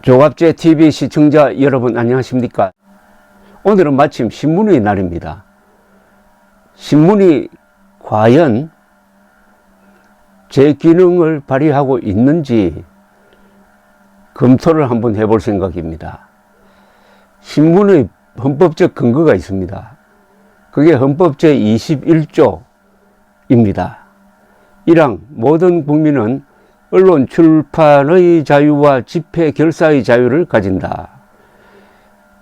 조갑제 TV 시청자 여러분 안녕하십니까? 오늘은 마침 신문의 날입니다. 신문이 과연 제 기능을 발휘하고 있는지 검토를 한번 해볼 생각입니다. 신문의 헌법적 근거가 있습니다. 그게 헌법 제21조입니다. 1항 모든 국민은 언론 출판의 자유와 집회 결사의 자유를 가진다.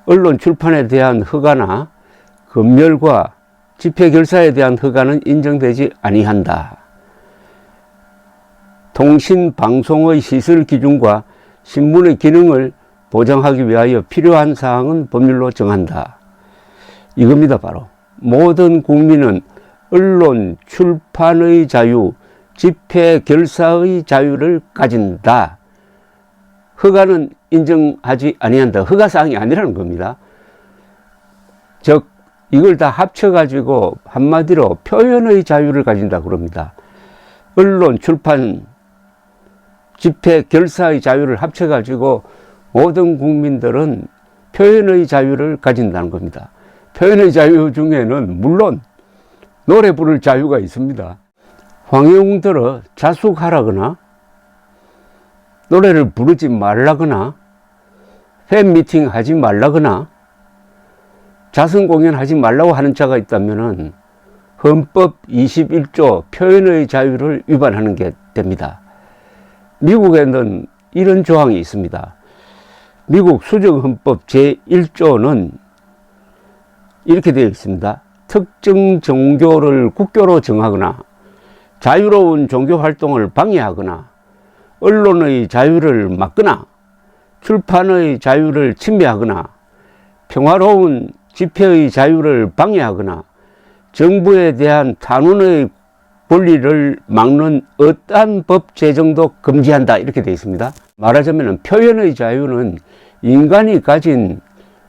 언론 출판에 대한 허가나 검열과 집회 결사에 대한 허가는 인정되지 아니한다. 통신 방송의 시설 기준과 신문의 기능을 보장하기 위하여 필요한 사항은 법률로 정한다. 이겁니다. 바로 모든 국민은 언론 출판의 자유, 집회 결사의 자유를 가진다. 허가는 인정하지 아니한다. 허가사항이 아니라는 겁니다. 즉 이걸 다 합쳐가지고 한마디로 표현의 자유를 가진다 그럽니다. 언론 출판 집회 결사의 자유를 합쳐가지고 모든 국민들은 표현의 자유를 가진다는 겁니다. 표현의 자유 중에는 물론 노래 부를 자유가 있습니다. 황영웅들을 자숙하라거나 노래를 부르지 말라거나 팬미팅 하지 말라거나 자선 공연하지 말라고 하는 자가 있다면 헌법 21조 표현의 자유를 위반하는 게 됩니다. 미국에는 이런 조항이 있습니다. 미국 수정헌법 제1조는 이렇게 되어 있습니다. 특정 종교를 국교로 정하거나 자유로운 종교활동을 방해하거나 언론의 자유를 막거나 출판의 자유를 침해하거나 평화로운 집회의 자유를 방해하거나 정부에 대한 탄원의 권리를 막는 어떠한 법 제정도 금지한다 이렇게 되어 있습니다. 말하자면 표현의 자유는 인간이 가진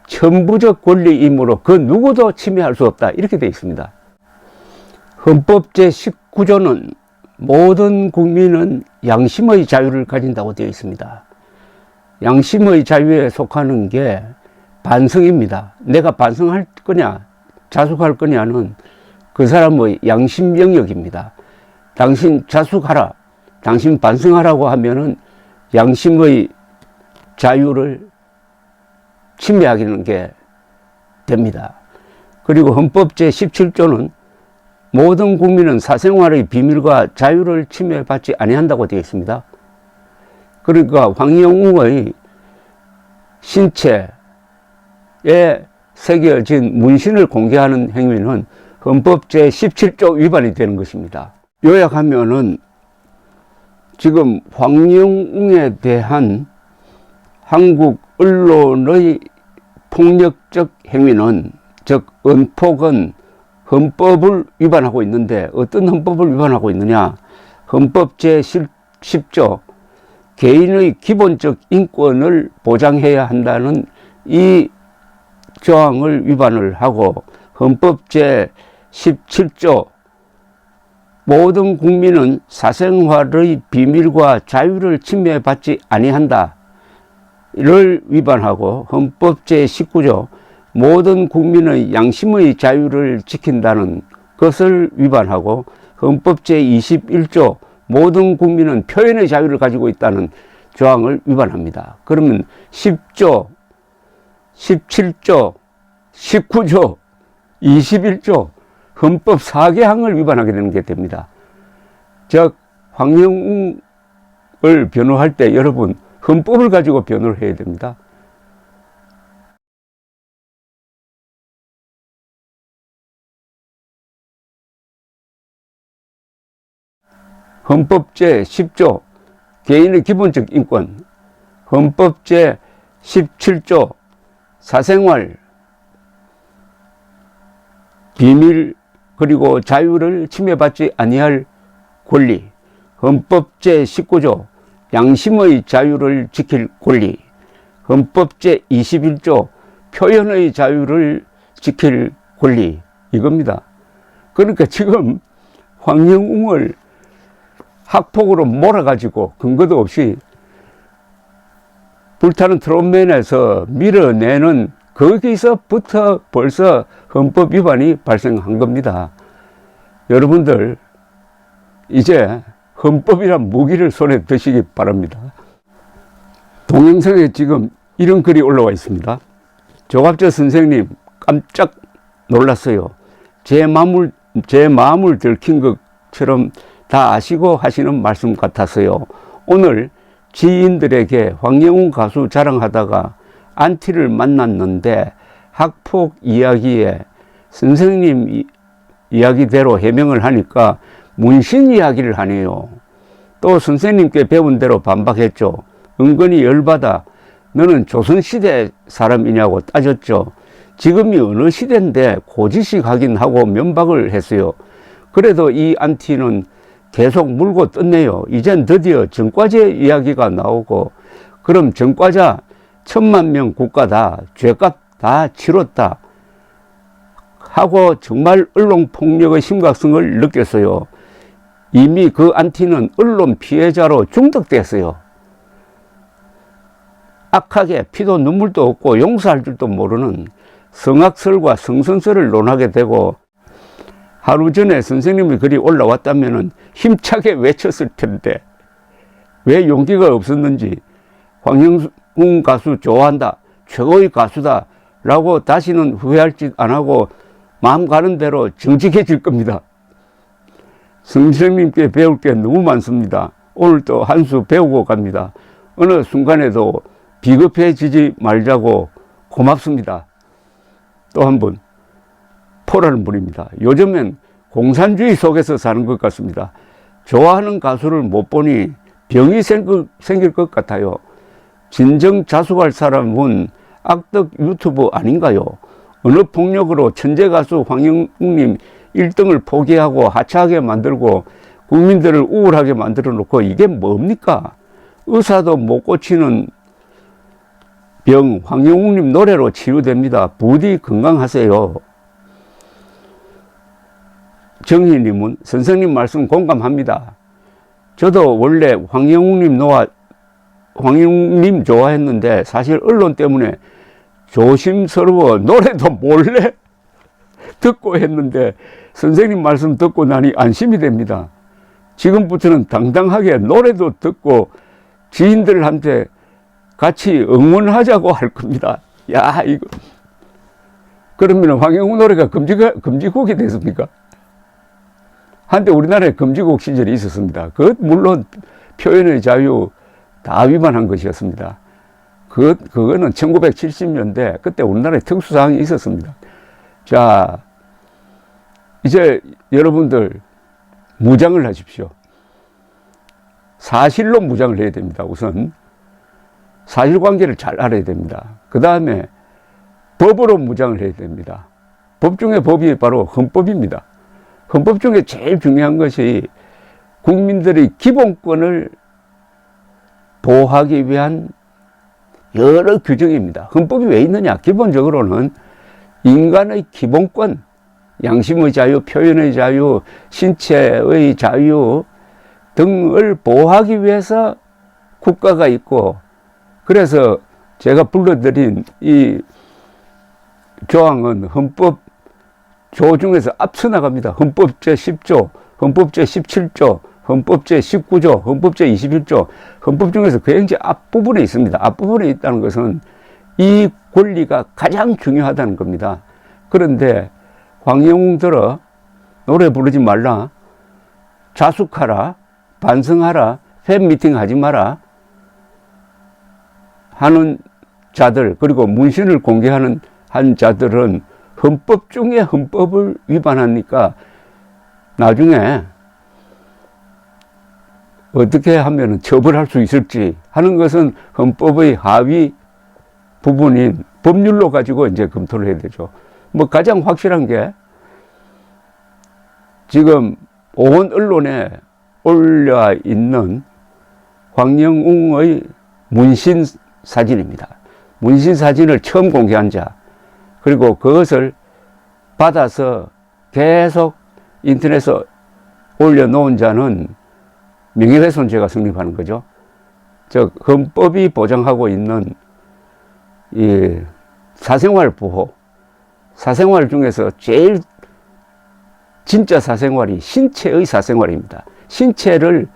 천부적 권리이므로 그 누구도 침해할 수 없다 이렇게 되어 있습니다. 헌법 제19조는 모든 국민은 양심의 자유를 가진다고 되어 있습니다. 양심의 자유에 속하는 게 반성입니다. 내가 반성할 거냐 자숙할 거냐는 그 사람의 양심 영역입니다. 당신 자숙하라, 당신 반성하라고 하면은 양심의 자유를 침해하는 게 됩니다. 그리고 헌법 제17조는 모든 국민은 사생활의 비밀과 자유를 침해받지 아니한다고 되어 있습니다. 그러니까 황영웅의 신체에 새겨진 문신을 공개하는 행위는 헌법 제17조 위반이 되는 것입니다. 요약하면은 지금 황영웅에 대한 한국 언론의 폭력적 행위는 즉 은폭은 헌법을 위반하고 있는데 어떤 헌법을 위반하고 있느냐? 헌법 제10조 개인의 기본적 인권을 보장해야 한다는 이 조항을 위반을 하고 헌법 제17조 모든 국민은 사생활의 비밀과 자유를 침해받지 아니한다 를 위반하고 헌법 제19조 모든 국민의 양심의 자유를 지킨다는 것을 위반하고 헌법 제21조 모든 국민은 표현의 자유를 가지고 있다는 조항을 위반합니다. 그러면 10조, 17조, 19조, 21조 헌법 4개항을 위반하게 되는 게 됩니다. 즉 황영웅을 변호할 때 여러분 헌법을 가지고 변호를 해야 됩니다. 헌법 제10조 개인의 기본적 인권, 헌법 제17조 사생활, 비밀 그리고 자유를 침해받지 아니할 권리, 헌법 제19조 양심의 자유를 지킬 권리, 헌법 제21조 표현의 자유를 지킬 권리 이겁니다. 그러니까 지금 황영웅을 학폭으로 몰아가지고 근거도 없이 불타는 트롯맨에서 밀어내는 거기서부터 벌써 헌법 위반이 발생한 겁니다. 여러분들 이제 헌법이란 무기를 손에 드시기 바랍니다. 동영상에 지금 이런 글이 올라와 있습니다. 조갑재 선생님 깜짝 놀랐어요. 제 마음을 들킨 것처럼 다 아시고 하시는 말씀 같았어요. 오늘 지인들에게 황영웅 가수 자랑하다가 안티를 만났는데 학폭 이야기에 선생님 이야기대로 해명을 하니까 문신 이야기를 하네요. 또 선생님께 배운 대로 반박했죠. 은근히 열받아 너는 조선시대 사람이냐고 따졌죠. 지금이 어느 시대인데 고지식 하긴 하고 면박을 했어요. 그래도 이 안티는 계속 물고 떴네요. 이젠 드디어 전과제 이야기가 나오고 그럼 전과자 1000만 국가다 죄값 다 치렀다 하고 정말 언론폭력의 심각성을 느꼈어요. 이미 그 안티는 언론 피해자로 중독됐어요. 악하게 피도 눈물도 없고 용서할 줄도 모르는 성악설과 성선설을 논하게 되고 하루 전에 선생님의 글이 올라왔다면 힘차게 외쳤을 텐데 왜 용기가 없었는지 황영웅 가수 좋아한다, 최고의 가수다 라고 다시는 후회할 짓 안 하고 마음 가는 대로 정직해질 겁니다. 선생님께 배울 게 너무 많습니다. 오늘 또 한 수 배우고 갑니다. 어느 순간에도 비겁해지지 말자고 고맙습니다. 또 한 분, 포라는 분입니다. 요즘엔 공산주의 속에서 사는 것 같습니다. 좋아하는 가수를 못 보니 병이 생길 것 같아요. 진정 자숙할 사람은 악덕 유튜브 아닌가요? 어느 폭력으로 천재 가수 황영웅님 1등을 포기하고 하차하게 만들고 국민들을 우울하게 만들어 놓고 이게 뭡니까? 의사도 못 고치는 병 황영웅님 노래로 치유됩니다. 부디 건강하세요. 정희님은 선생님 말씀 공감합니다. 저도 원래 황영웅님 좋아했는데 사실 언론 때문에 조심스러워 노래도 몰래 듣고 했는데 선생님 말씀 듣고 나니 안심이 됩니다. 지금부터는 당당하게 노래도 듣고 지인들한테 같이 응원하자고 할 겁니다. 야, 이거. 그러면 황영웅 노래가 금지곡이 됐습니까? 한때 우리나라에 금지곡 시절이 있었습니다. 물론 표현의 자유 다 위반한 것이었습니다. 그거는 1970년대, 그때 우리나라에 특수사항이 있었습니다. 자, 이제 여러분들 무장을 하십시오. 사실로 무장을 해야 됩니다. 우선 사실관계를 잘 알아야 됩니다. 그 다음에 법으로 무장을 해야 됩니다. 법 중에 법이 바로 헌법입니다. 헌법 중에 제일 중요한 것이 국민들의 기본권을 보호하기 위한 여러 규정입니다. 헌법이 왜 있느냐? 기본적으로는 인간의 기본권, 양심의 자유, 표현의 자유, 신체의 자유 등을 보호하기 위해서 국가가 있고, 그래서 제가 불러드린 이 조항은 헌법 조 중에서 앞서 나갑니다. 헌법 제10조, 헌법 제17조, 헌법 제19조, 헌법 제21조, 헌법 중에서 굉장히 앞부분에 있습니다. 앞부분에 있다는 것은 이 권리가 가장 중요하다는 겁니다. 그런데 황영웅 들어 노래 부르지 말라, 자숙하라, 반성하라, 팬미팅 하지 마라 하는 자들, 그리고 문신을 공개하는 한 자들은 헌법 중에 헌법을 위반하니까 나중에 어떻게 하면 처벌할 수 있을지 하는 것은 헌법의 하위 부분인 법률로 가지고 이제 검토를 해야 되죠. 뭐 가장 확실한 게 지금 온 언론에 올려 있는 황영웅의 문신 사진입니다. 문신 사진을 처음 공개한 자, 그리고 그것을 받아서 계속 인터넷에 올려놓은 자는 명예훼손죄가 성립하는 거죠. 즉 헌법이 보장하고 있는 이 사생활 보호, 사생활 중에서 제일 진짜 사생활이 신체의 사생활입니다. 신체를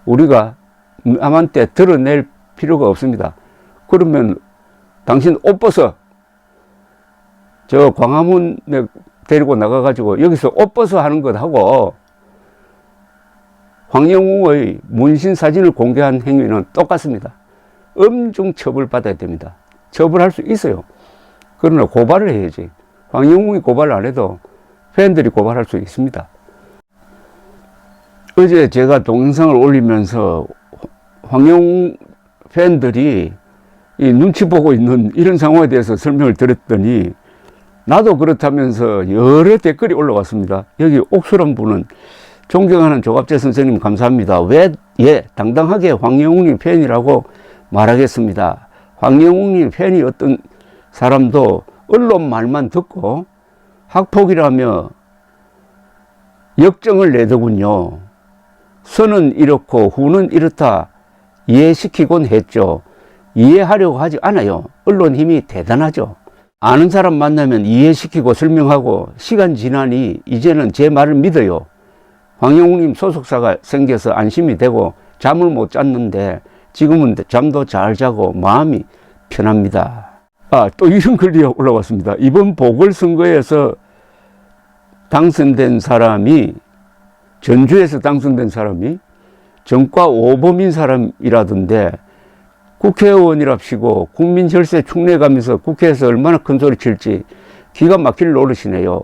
우리가 남한테 드러낼 필요가 없습니다. 그러면 당신 옷 벗어. 저 광화문에 데리고 나가가지고 여기서 옷 벗어 하는 것하고 황영웅의 문신 사진을 공개한 행위는 똑같습니다. 엄중 처벌받아야 됩니다. 처벌할 수 있어요. 그러나 고발을 해야지. 황영웅이 고발을 안 해도 팬들이 고발할 수 있습니다. 어제 제가 동영상을 올리면서 황영웅 팬들이 이 눈치 보고 있는 이런 상황에 대해서 설명을 드렸더니 나도 그렇다면서 여러 댓글이 올라왔습니다. 여기 옥수란 분은 존경하는 조갑재 선생님 감사합니다. 왜 당당하게 황영웅님 팬이라고 말하겠습니다. 황영웅님 팬이 어떤 사람도 언론 말만 듣고 학폭이라며 역정을 내더군요. 선은 이렇고 후는 이렇다 이해시키곤 했죠. 이해하려고 하지 않아요. 언론 힘이 대단하죠. 아는 사람 만나면 이해시키고 설명하고 시간 지나니 이제는 제 말을 믿어요. 황영웅님 소속사가 생겨서 안심이 되고 잠을 못 잤는데 지금은 잠도 잘 자고 마음이 편합니다. 또 이런 글이 올라왔습니다. 이번 보궐선거에서 당선된 사람이, 전주에서 당선된 사람이 정과 5범인 사람이라던데 국회의원이랍시고 국민 혈세 축내가면서 국회에서 얼마나 큰 소리 칠지 기가 막힐 노릇이네요.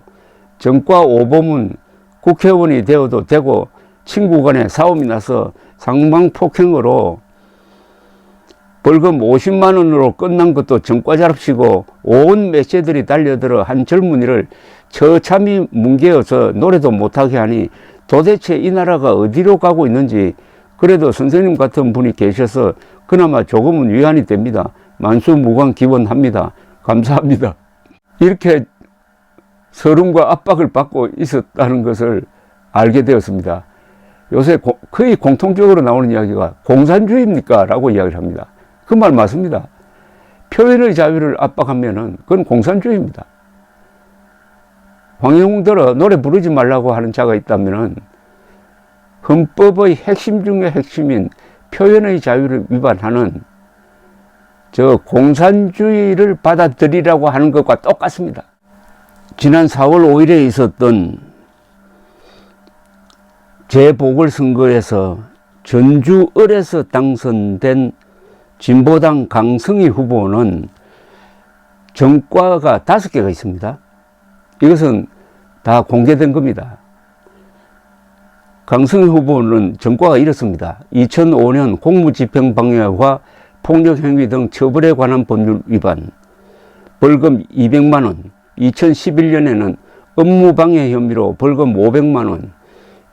정과 5범은 국회의원이 되어도 되고 친구 간에 싸움이 나서 상방폭행으로 벌금 50만 원으로 끝난 것도 정과자랍시고 온 매체들이 달려들어 한 젊은이를 처참히 뭉개어서 노래도 못하게 하니 도대체 이 나라가 어디로 가고 있는지 그래도 선생님 같은 분이 계셔서 그나마 조금은 위안이 됩니다. 만수무강 기원합니다. 감사합니다. 이렇게 서름과 압박을 받고 있었다는 것을 알게 되었습니다. 요새 거의 공통적으로 나오는 이야기가 공산주의입니까? 라고 이야기를 합니다. 그 말 맞습니다. 표현의 자유를 압박하면은 그건 공산주의입니다. 황영웅들은 노래 부르지 말라고 하는 자가 있다면은 헌법의 핵심 중의 핵심인 표현의 자유를 위반하는 저 공산주의를 받아들이라고 하는 것과 똑같습니다. 지난 4월 5일에 있었던 재보궐선거에서 전주을에서 당선된 진보당 강성희 후보는 정과가 5개가 있습니다. 이것은 다 공개된 겁니다. 강성희 후보는 정과가 이렇습니다. 2005년 공무집행방해와 폭력행위 등 처벌에 관한 법률 위반, 벌금 200만 원, 2011년에는 업무방해 혐의로 벌금 500만 원,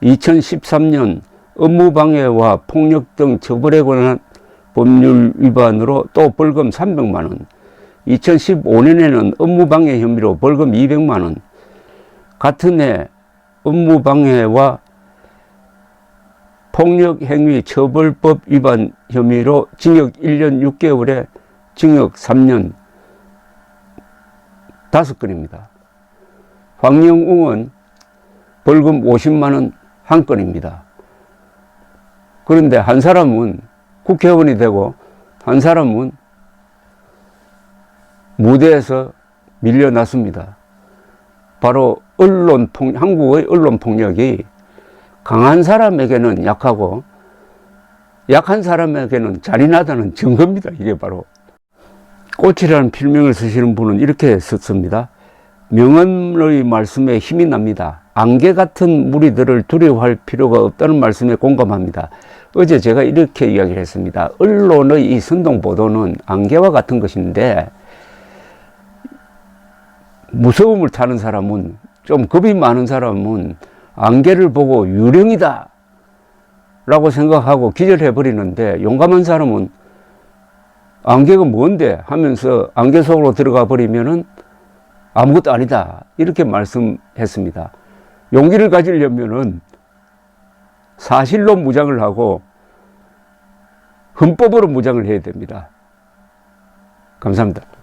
2013년 업무방해와 폭력 등 처벌에 관한 법률 위반으로 또 벌금 300만 원, 2015년에는 업무방해 혐의로 벌금 200만 원, 같은 해 업무방해와 폭력행위 처벌법 위반 혐의로 징역 1년 6개월에 징역 3년 5건입니다. 황영웅은 벌금 50만 원 1건입니다. 그런데 한 사람은 국회의원이 되고 한 사람은 무대에서 밀려났습니다. 바로 한국의 언론폭력이 강한 사람에게는 약하고 약한 사람에게는 잔인하다는 증거입니다. 이게 바로. 꽃이라는 필명을 쓰시는 분은 이렇게 썼습니다. 명언의 말씀에 힘이 납니다. 안개 같은 무리들을 두려워할 필요가 없다는 말씀에 공감합니다. 어제 제가 이렇게 이야기를 했습니다. 언론의 이 선동보도는 안개와 같은 것인데 무서움을 타는 사람은, 좀 겁이 많은 사람은 안개를 보고 유령이다 라고 생각하고 기절해 버리는데, 용감한 사람은 안개가 뭔데 하면서 안개 속으로 들어가 버리면은 아무것도 아니다 이렇게 말씀했습니다. 용기를 가지려면은 사실로 무장을 하고 헌법으로 무장을 해야 됩니다. 감사합니다.